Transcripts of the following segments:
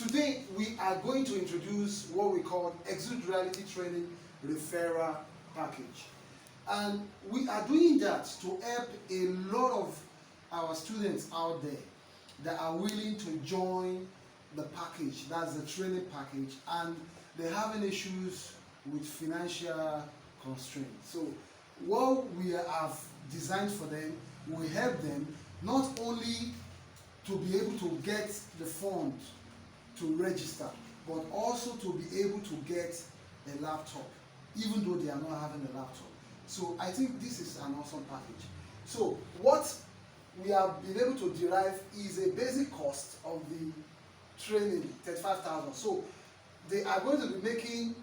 today we are going to introduce what we call Exude Reality Training Referral Package. And we are doing that to help a lot of our students out there that are willing to join the package, that's the training package, and they're having issues with financial constraints. So what we have designed for them will help them not only to be able to get the fund to register, but also to be able to get a laptop, even though they are not having a laptop. So I think this is an awesome package. So what we have been able to derive is a basic cost of the training, 35,000. So they are going to be making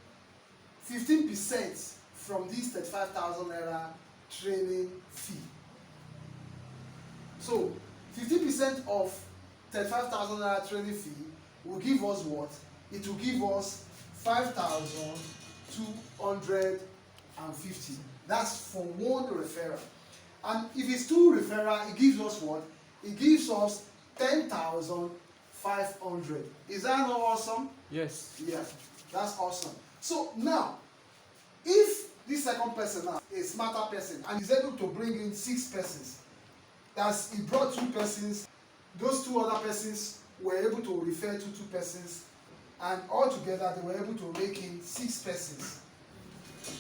15% from this 35,000 naira training fee. So 15% of 35,000 naira training fee will give us what? It will give us 5,250. That's for one referral. And if it's two referral, it gives us what? It gives us 10,500. Is that not awesome? Yes. Yeah, that's awesome. So now, if this second person now is a smarter person and is able to bring in 6 persons, that's he brought 2 persons, those 2 other persons were able to refer to 2 persons, and altogether they were able to make in 6 persons.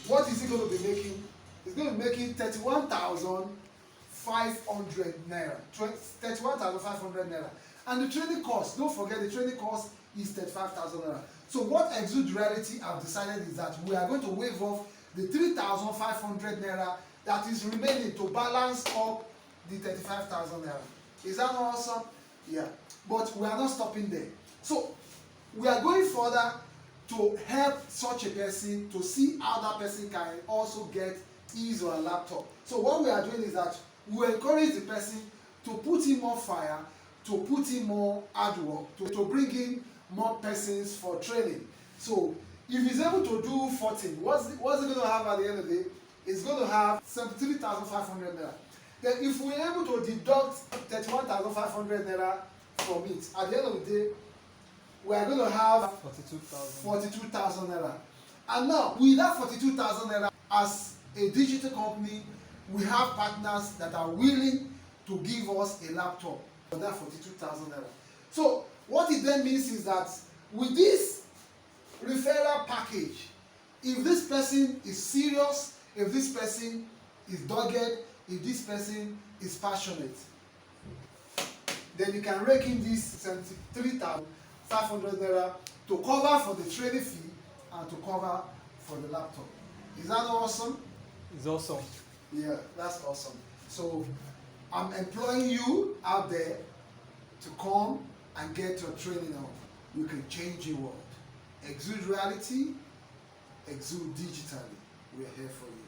What is he going to be making? He's going to be making 31,500 naira. 31,500 naira. And the training cost, don't forget the training cost is 35,000 naira. So what Exude Reality have decided is that we are going to waive off the 3,500 naira that is remaining to balance up the 35,000 naira. Is that not awesome? Yeah. But we are not stopping there. So we are going further to help such a person to see how that person can also get his or a laptop. So what we are doing is that we encourage the person to put in more fire, to put in more hard work, to bring in more persons for training. So if he's able to do 14, what's he going to have at the end of the day? He's going to have 73,500 naira. Then if we're able to deduct 31,500 naira from it, at the end of the day, we are going to have 42,000 naira. And now, with that 42,000 naira, as a digital company, we have partners that are willing to give us a laptop for that 42,000 naira. So what it then means is that with this referral package, if this person is serious, if this person is dogged, if this person is passionate, then you can rake in this 73,500 naira to cover for the training fee and to cover for the laptop. Is that awesome? It's awesome. Yeah, that's awesome. So I'm employing you out there to come and get your training on. You can change your world. Exude Reality, Exude Digitally. We are here for you.